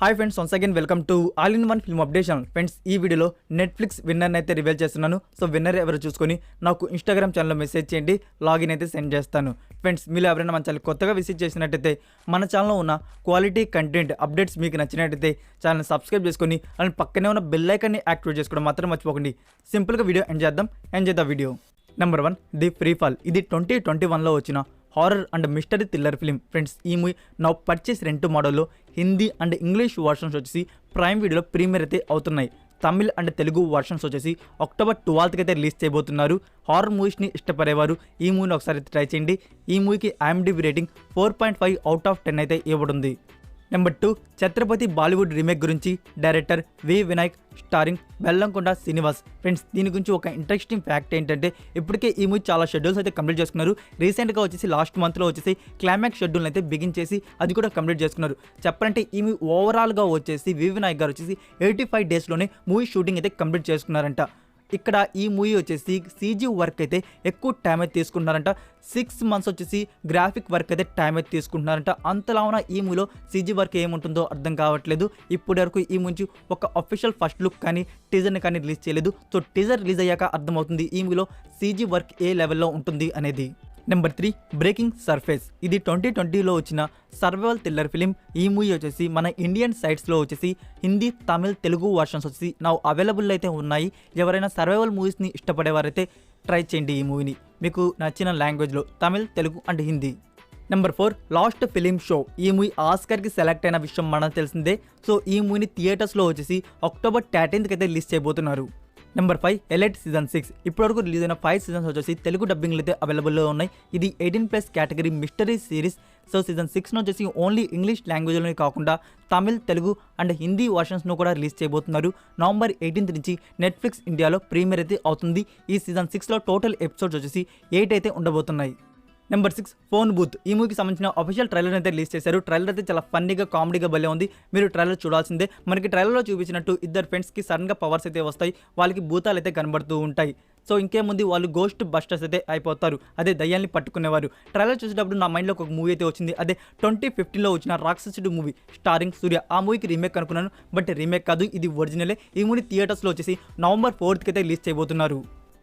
Hi friends, once again welcome to all in one film update channel. Friends, ఈ వీడియోలో Netflix విన్నర్ని అయితే reveal చేస్తున్నాను. So winner ఎవరు చూసుకొని నాకు ఇన్స్టాగ్రామ్ ఛానల్లో మెసేజ్ చేయండి, లాగిన్ అయితే సెండ్ చేస్తాను. ఫ్రెండ్స్, మీరు ఎవరైనా మన ఛానల్ కొత్తగా విజిట్ చేసినట్టయితే మన ఛానల్లో ఉన్న క్వాలిటీ కంటెంట్ అప్డేట్స్ మీకు నచ్చినట్టయితే ఛానల్ సబ్స్క్రైబ్ చేసుకొని అలాంటి పక్కనే ఉన్న బెల్ ఐకాన్ని యాక్టివేట్ చేసుకోవడం మాత్రం మర్చిపోకండి. సింపుల్గా video enjoy the video. Number 1, the free fall. ఇది 2021లో వచ్చిన horror and mystery thriller film. Friends, ఈ మూవీ నౌ పర్చేస్ రెంట్ మోడల్లో హిందీ అండ్ ఇంగ్లీష్ వర్షన్స్ వచ్చేసి ప్రైమ్ వీడియోలో ప్రీమియర్ అయితే అవుతున్నాయి. తమిళ్ అండ్ తెలుగు వర్షన్స్ వచ్చేసి అక్టోబర్ 12th అయితే రిలీజ్ చేయబోతున్నారు. హారర్ మూవీస్ని ఇష్టపడేవారు ఈ మూవీని ఒకసారి ట్రై చేయండి. ఈ మూవీకి IMDb రేటింగ్ 4.5/10 అయితే ఇవ్వబడింది. నెంబర్ 2, ఛత్రపతి బాలీవుడ్ రీమేక్ గురించి. డైరెక్టర్ వి వినాయక్, స్టారింగ్ బెల్లంకొండ శ్రీనివాస్. ఫ్రెండ్స్, దీని గురించి ఒక ఇంట్రెస్టింగ్ ఫ్యాక్ట్ ఏంటంటే ఇప్పటికే ఈ మూవీ చాలా షెడ్యూల్స్ అయితే కంప్లీట్ చేసుకున్నారు. రీసెంట్గా వచ్చేసి లాస్ట్ మంత్లో వచ్చేసి క్లైమాక్స్ షెడ్యూల్ అయితే బిగించేసి అది కూడా కంప్లీట్ చేసుకున్నారు. చెప్పాలంటే ఈ మూవీ ఓవరాల్గా వచ్చేసి వి వినాయక్ గారు వచ్చేసి 85 డేస్లోనే మూవీ షూటింగ్ అయితే కంప్లీట్ చేసుకున్నారంట. ఇక్కడ ఈ మూవీ వచ్చేసి CG వర్క్ అయితే ఎక్కువ టైం అయితే తీసుకుంటున్నారంట. 6 months వచ్చేసి గ్రాఫిక్ వర్క్ అయితే టైం అయితే తీసుకుంటున్నారంట. అంతలా ఉన్న ఈ మూవీలో CG వర్క్ ఏముంటుందో అర్థం కావట్లేదు. ఇప్పటి వరకు ఈ మూవీ ఒక అఫీషియల్ ఫస్ట్ లుక్ కానీ టీజర్ని కానీ రిలీజ్ చేయలేదు. సో టీజర్ రిలీజ్ అయ్యాక అర్థమవుతుంది ఈ మూవీలో CG వర్క్ ఏ లెవెల్లో ఉంటుంది అనేది. Number 3, breaking surface. ఇది 2020లో వచ్చిన సర్వైవల్ థ్రిల్లర్ ఫిలిం. ఈ మూవీ వచ్చేసి మన ఇండియన్ సైట్స్లో వచ్చేసి హిందీ, తమిళ్, తెలుగు వర్షన్స్ వచ్చేసి నా అవైలబుల్ అయితే ఉన్నాయి. ఎవరైనా సర్వైవల్ మూవీస్ని ఇష్టపడేవారైతే ట్రై చేయండి ఈ మూవీని, మీకు నచ్చిన లాంగ్వేజ్లో Tamil, Telugu and Hindi. Number 4, last film show. ఈ మూవీ ఆస్కర్కి సెలెక్ట్ అయిన విషయం మనకు తెలిసిందే. సో ఈ మూవీని థియేటర్స్లో వచ్చేసి అక్టోబర్ 13th అయితే రిలీజ్ చేయబోతున్నారు. Number 5, elite season 6. ఇప్పటివరకు రిలీజ్ అయిన 5 seasons వచ్చేసి తెలుగు డబ్బింగ్లు అయితే అవైలబుల్లో ఉన్నాయి. ఇది 18+ category mystery series. So season 6 వచ్చేసి ఓన్లీ ఇంగ్లీష్ లాంగ్వేజ్లోనే కాకుండా తమిళ్, తెలుగు అండ్ హిందీ వర్షన్స్ను కూడా రిలీజ్ చేయబోతున్నారు. నవంబర్ 18th నుంచి నెట్ఫ్లిక్స్ ఇండియాలో ప్రీమియర్ అయితే అవుతుంది. ఈ సీజన్ 6లో టోటల్ ఎపిసోడ్స్ వచ్చేసి 8 అయితే ఉండబోతున్నాయి. Number 6, phone booth. ఈ మూవీకి సంబంధించిన అఫీషియల్ ట్రైలర్ అయితే రిలీజ్ చేశారు. ట్రైలర్ అయితే చాలా ఫన్నీగా, కామెడీగా భలే ఉంది. మీరు ట్రైలర్ చూడాల్సిందే. మనకి ట్రైలర్లో చూపించినట్టు ఇద్దరు ఫ్రెండ్స్కి సడన్గా పవర్స్ అయితే వస్తాయి. వాళ్ళకి భూతాలు అయితే కనబడుతూ ఉంటాయి. సో ఇంకేముంది, వాళ్ళు గోస్ట్ బస్టర్స్ అయితే అయిపోతారు. అదే దయ్యాల్ని పట్టుకునేవారు. ట్రైలర్ చూసేటప్పుడు నా మైండ్లో ఒక మూవీ అయితే వచ్చింది. అదే 2015లో వచ్చిన రాక్షసుడు మూవీ స్టారింగ్ సూర్య. ఆ మూవీకి రీమేక్ అనుకున్నాను, బట్ రీమేక్ కాదు, ఇది ఒరిజినలే. ఈ మూవీ థియేటర్స్లో వచ్చేసి నవంబర్ 4th అయితే రిలీజ్ చేయబోతున్నారు.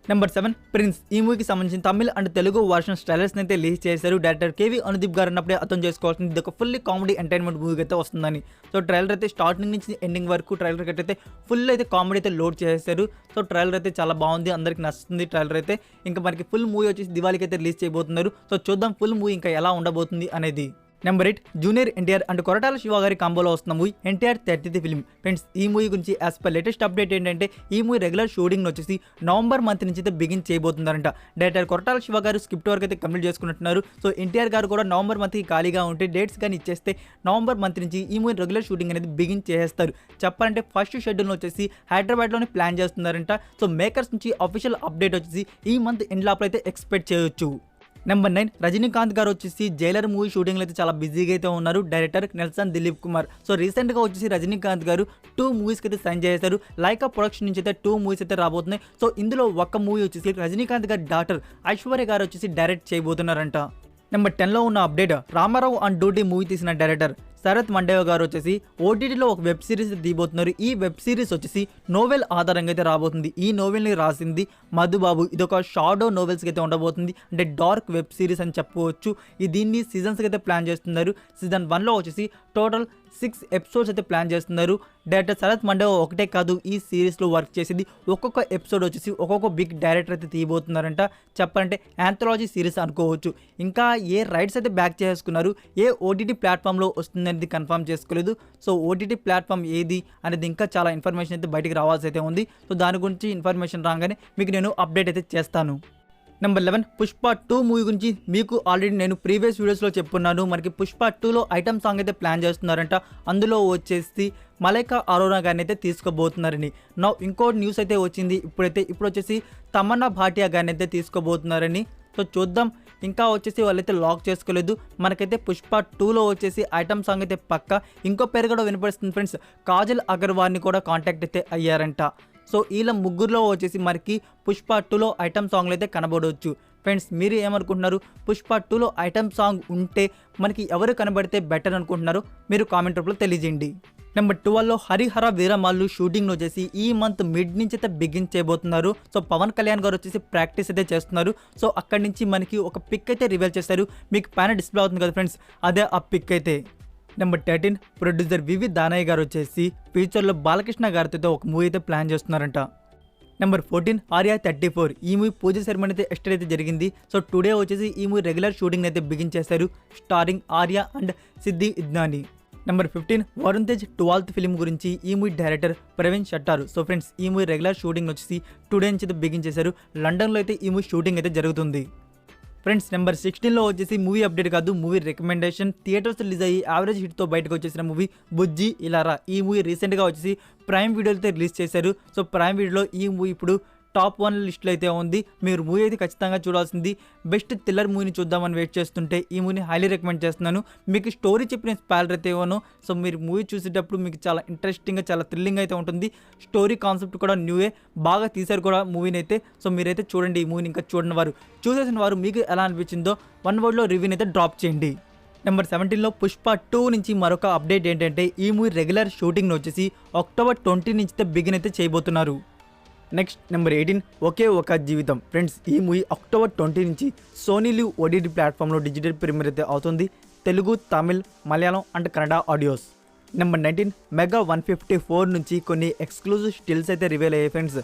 Number 7, prince. ఈ మూవీకి సంబంధించిన తమిళ్ అండ్ తెలుగు వర్షన్ ట్రైలర్స్ని అయితే రిలీజ్ చేశారు. డైరెక్టర్ కేవి అనుదీప్ గారు అన్నప్పుడే అర్థం చేసుకోవాల్సింది ఇది ఒక ఫుల్లీ కామెడీ ఎంటర్టైన్మెంట్ మూవీకి అయితే వస్తుందని. సో ట్రైలర్ అయితే స్టార్టింగ్ నుంచి ఎండింగ్ వరకు ట్రైలర్ అయితే ఫుల్ అయితే కామెడీ అయితే లోడ్ చేశారు. సో ట్రైలర్ అయితే చాలా బాగుంది, అందరికి నచ్చుతుంది ట్రైలర్ అయితే. ఇంకా మనకి ఫుల్ మూవీ వచ్చేసి దివాళీకి అయితే రిలీజ్ చేయబోతున్నారు. సో చూద్దాం ఫుల్ మూవీ ఇంకా ఎలా ఉండబోతుంది అనేది. Number 8, junior NTR and Koratala Shiva గారి కాంబోలో వస్తున్న movie NTR 30th film. Friends, ఈ మూవీ గురించి యాజ్ పర్ లేటెస్ట్ అప్డేట్ ఏంటంటే ఈ మూవీ రెగ్యులర్ షూటింగ్ వచ్చేసి నవంబర్ మంత్ నుంచి అయితే బిగిన్ చేయబోతున్నారంట. డైరెక్టర్ కొరటాల శివ గారు స్క్రిప్ట్ వర్క్ అయితే కంప్లీట్ చేసుకుంటున్నారు. సో ఎన్టీఆర్ గారు కూడా నవంబర్ మంత్కి ఖాళీగా ఉంటే డేట్స్ కానీ ఇచ్చేస్తే నవంబర్ మంత్ నుంచి ఈ మూవీ రెగ్యులర్ షూటింగ్ అనేది బిగిన్ చేస్తారు. చెప్పాలంటే ఫస్ట్ షెడ్యూల్ వచ్చేసి హైదరాబాద్లోనే ప్లాన్ చేస్తున్నారంట. సో మేకర్స్ నుంచి అఫీషియల్ అప్డేట్ వచ్చేసి ఈ మంత్ ఎండ్ లోపల అయితే ఎక్స్పెక్ట్ చేయొచ్చు. నెంబర్ 9, రజనీకాంత్ గారు వచ్చేసి జైలర్ మూవీ షూటింగ్లో అయితే చాలా బిజీగా అయితే ఉన్నారు. Director Nelson Dilip Kumar. So రీసెంట్గా వచ్చేసి రజనీకాంత్ గారు 2 మూవీస్కి అయితే సైన్ చేశారు. లైకా ప్రొడక్షన్ నుంచి అయితే 2 మూవీస్ అయితే రాబోతున్నాయి. సో ఇందులో ఒక మూవీ వచ్చేసి రజనీకాంత్ గారి డాటర్ ఐశ్వర్య గారు వచ్చేసి డైరెక్ట్ చేయబోతున్నారంట. నెంబర్ 10లో ఉన్న update, Ramarao on duty movie తీసిన డైరెక్టర్ శరత్ మండేవ గారు వచ్చేసి OTTలో ఒక వెబ్ సిరీస్ తీయబోతున్నారు. ఈ వెబ్ సిరీస్ వచ్చేసి నోవెల్ ఆధారంగా అయితే రాబోతుంది. ఈ నోవెల్ని రాసింది మధుబాబు. ఇది ఒక షాడో నోవెల్స్కి అయితే ఉండబోతుంది, అంటే డార్క్ వెబ్ సిరీస్ అని చెప్పవచ్చు. దీన్ని సీజన్స్కి అయితే ప్లాన్ చేస్తున్నారు. సీజన్ 1లో వచ్చేసి టోటల్ 6 episodes అయితే ప్లాన్ చేస్తున్నారు. డైరెక్టర్ శరత్ మండేవ ఒకటే కాదు ఈ సిరీస్లో వర్క్ చేసేది. ఒక్కొక్క ఎపిసోడ్ వచ్చేసి ఒక్కొక్క బిగ్ డైరెక్టర్ అయితే తీయబోతున్నారంట. చెప్పాలంటే యాంథాలజీ సిరీస్ అనుకోవచ్చు. ఇంకా ఏ రైట్స్ అయితే బ్యాక్ చేసుకున్నారు, ఏ OTT ప్లాట్ఫామ్లో వస్తుంది అనేది కన్ఫర్మ్ చేసుకోలేదు. సో OTT ప్లాట్ఫామ్ ఏది అనేది ఇంకా చాలా ఇన్ఫర్మేషన్ అయితే బయటికి రావాల్సి అయితే ఉంది. సో దాని గురించి ఇన్ఫర్మేషన్ రాగానే మీకు నేను అప్డేట్ అయితే చేస్తాను. నెంబర్ 11, పుష్ప 2 మూవీ గురించి మీకు ఆల్రెడీ నేను ప్రీవియస్ వీడియోస్లో చెప్పున్నాను. మనకి పుష్ప 2లో ఐటమ్ సాంగ్ అయితే ప్లాన్ చేస్తున్నారంట. అందులో వచ్చేసి మలైకా అరోరా గారిని అయితే తీసుకోబోతున్నారని. నా ఇంకో న్యూస్ అయితే వచ్చింది. ఇప్పుడు వచ్చేసి తమన్నా భాటియా గారిని అయితే తీసుకోబోతున్నారని. సో చూద్దాం, ఇంకా వచ్చేసి వాళ్ళైతే లాక్ చేసుకోలేదు. మనకైతే పుష్ప 2లో వచ్చేసి ఐటమ్ సాంగ్ అయితే పక్క. ఇంకో పేరు కూడా వినపడుతుంది ఫ్రెండ్స్, కాజల్ అగర్వాల్ని కూడా కాంటాక్ట్ అయితే అయ్యారంట. సో వీళ్ళ ముగ్గురులో వచ్చేసి మనకి పుష్ప 2లో ఐటమ్ సాంగ్లు అయితే కనబడవచ్చు. ఫ్రెండ్స్ మీరు ఏమనుకుంటున్నారు? పుష్ప 2లో ఐటమ్ సాంగ్ ఉంటే మనకి ఎవరు కనబడితే బెటర్ అనుకుంటున్నారు? మీరు కామెంట్ రూపంలో తెలియజేయండి. నెంబర్ 12లో హరిహర వీరమల్లు షూటింగ్ వచ్చేసి ఈ మంత్ మిడ్ నుంచి అయితే బిగిన్ చేయబోతున్నారు. సో పవన్ కళ్యాణ్ గారు వచ్చేసి ప్రాక్టీస్ అయితే చేస్తున్నారు. సో అక్కడి నుంచి మనకి ఒక పిక్ అయితే రివీల్ చేస్తారు. మీకు పైన డిస్ప్లే అవుతుంది కదా ఫ్రెండ్స్, అదే ఆ పిక్ అయితే. నెంబర్ 13 ప్రొడ్యూసర్ వివి దానయ్య గారు వచ్చేసి ఫ్యూచర్లో బాలకృష్ణ గారితో ఒక మూవీ అయితే ప్లాన్ చేస్తున్నారంట. నెంబర్ 14 ఆర్యా 34 ఈ మూవీ పూజ సెరమనీ అయితే ఎస్టర్ అయితే జరిగింది. సో టుడే వచ్చేసి ఈ మూవీ రెగ్యులర్ షూటింగ్ అయితే బిగిన్ చేశారు, starring Arya and Siddhi Idnani. Number 15 Varun Tej 12th film గురించి ఈ movie director Praveen Sattaru. So friends ఈ మూవీ రెగ్యులర్ షూటింగ్ వచ్చేసి టుడే నుంచి అయితే బిగిన్ చేశారు. లండన్లో అయితే ఈ మూవీ షూటింగ్ అయితే జరుగుతుంది. ఫ్రెండ్స్ నెంబర్ 16లో వచ్చేసి మూవీ అప్డేట్ కాదు, మూవీ రికమెండేషన్. థియేటర్స్ రిలీజ్ అయ్యి యావరేజ్ హిట్తో బయటకు వచ్చేసిన మూవీ బుజ్జి ఇలారా. ఈ మూవీ రీసెంట్గా వచ్చేసి ప్రైమ్ వీడియోలో అయితే రిలీజ్ చేశారు. సో ప్రైమ్ వీడియోలో ఈ మూవీ ఇప్పుడు టాప్ 1 లిస్ట్లో అయితే ఉంది. మీరు మూవీ అయితే ఖచ్చితంగా చూడాల్సింది. బెస్ట్ థ్రిల్లర్ మూవీని చూద్దామని వెయిట్ చేస్తుంటే ఈ మూవీని హైలీ రికమెండ్ చేస్తున్నాను. మీకు స్టోరీ చెప్పిన స్పాయిలర్ అయితే ఇవ్వను. సో మీరు మూవీ చూసేటప్పుడు మీకు చాలా ఇంట్రెస్టింగ్గా చాలా థ్రిల్లింగ్ అయితే ఉంటుంది. స్టోరీ కాన్సెప్ట్ కూడా న్యూయే, బాగా తీశారు కూడా మూవీని అయితే. సో మీరైతే చూడండి ఈ మూవీని. ఇంకా చూడని వారు, చూసేసిన వారు మీకు ఎలా అనిపించిందో 1 వర్డ్లో రివ్యూని అయితే డ్రాప్ చేయండి. నెంబర్ 17లో పుష్ప 2 నుంచి మరొక అప్డేట్ ఏంటంటే ఈ మూవీ రెగ్యులర్ షూటింగ్ వచ్చేసి అక్టోబర్ 20 నుంచి బిగిన్ అయితే చేయబోతున్నారు. నెక్స్ట్ నెంబర్ 18 ఒకే ఒక జీవితం. ఫ్రెండ్స్ ఈ మూవీ అక్టోబర్ 20 నుంచి సోనీ లివ్ ఓటీటీ ప్లాట్ఫామ్లో డిజిటల్ ప్రీమియర్ అయితే అవుతుంది. Telugu, Tamil, Malayalam and Kannada audios. Number 19 mega 154 నుంచి కొన్ని ఎక్స్క్లూజివ్ స్టిల్స్ అయితే రివీల్ అయ్యాయి ఫ్రెండ్స్.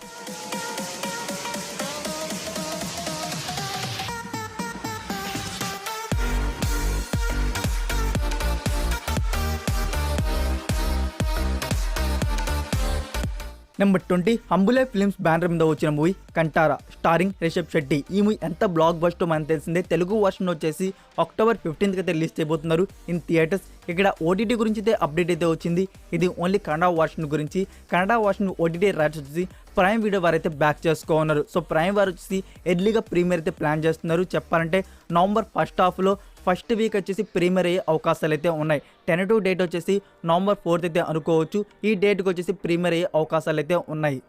నెంబర్ 20 హంబులే ఫిల్మ్స్ బ్యానర్ మీద వచ్చిన మూవీ కంటారా స్టారింగ్ రిషబ్ శెట్టి. ఈ మూవీ ఎంత బ్లాక్ బస్టర్ మనకు తెలిసిందే. తెలుగు వర్షన్ వచ్చేసి అక్టోబర్ 15th అయితే రిలీజ్ చేయబోతున్నారు ఇన్ థియేటర్స్. ఇక్కడ ఓటీటీ గురించి అయితే అప్డేట్ అయితే వచ్చింది. ఇది ఓన్లీ కన్నడ వర్షన్ గురించి. కన్నడ వర్షన్ ఓటీటీ రైట్స్ వచ్చేసి ప్రైమ్ వీడియో వారు అయితే బ్యాక్ చేసుకోన్నారు. సో ప్రైమ్ వారు వచ్చేసి ఎర్లీగా ప్రీమియర్ అయితే ప్లాన్ చేస్తున్నారు. చెప్పాలంటే నవంబర్ ఫస్ట్ హాఫ్లో ఫస్ట్ వీక్ వచ్చేసి ప్రీమియర్ అయ్యే అవకాశాలు అయితే ఉన్నాయి. టెంటేటివ్ డేట్ వచ్చేసి నవంబర్ 4th అయితే అనుకోవచ్చు. ఈ డేట్కి వచ్చేసి ప్రీమియర్ అయ్యే అవకాశాలు అయితే ఉన్నాయి.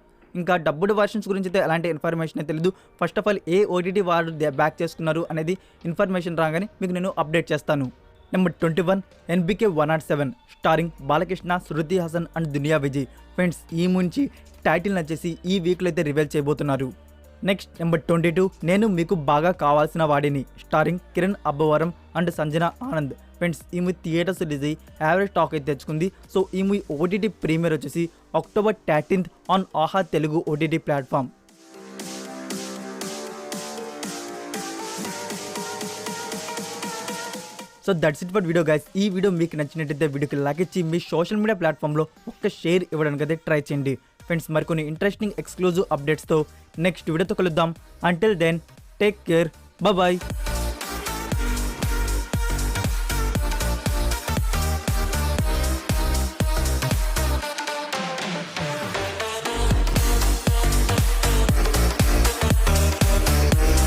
ఇంకా డబ్బుడ్ వర్షన్స్ గురించి అయితే ఎలాంటి ఇన్ఫర్మేషన్ అయితే తెలియదు. First of all A OTT వారు బ్యాక్ చేసుకున్నారు అనేది ఇన్ఫర్మేషన్ రాగానే మీకు నేను అప్డేట్ చేస్తాను. Number 21 NBK 107 starring Balakrishna, Shruti Haasan and Duniya Vijay. Friends ఈ నుంచి టైటిల్ వచ్చేసి ఈ వీక్లో అయితే రివీల్ చేయబోతున్నారు. నెక్స్ట్ నెంబర్ 22 నేను మీకు బాగా కావాల్సిన వాడిని starring Kiran Abbavaram and Sanjana Anand. Friends ఈ మూవీ థియేటర్స్ రిలీజ్ అయ్యి యావరేజ్ టాక్ అయితే తెచ్చుకుంది. సో ఈ మూవీ ఓటీటీ ప్రీమియర్ వచ్చేసి అక్టోబర్ 13th ఆన్ ఆహా Telugu OTT platform. So that's it for video guys. ఈ వీడియో మీకు నచ్చినట్టయితే వీడియోకి లైక్ ఇచ్చి మీ సోషల్ మీడియా ప్లాట్ఫామ్లో ఒక్క షేర్ ఇవ్వడానికి అయితే ట్రై చేయండి ఫ్రెండ్స్. మరికొన్ని ఇంట్రెస్టింగ్ ఎక్స్క్లూజివ్ అప్డేట్స్తో నెక్స్ట్ వీడియోతో కలుద్దాం. Until then take care, bye.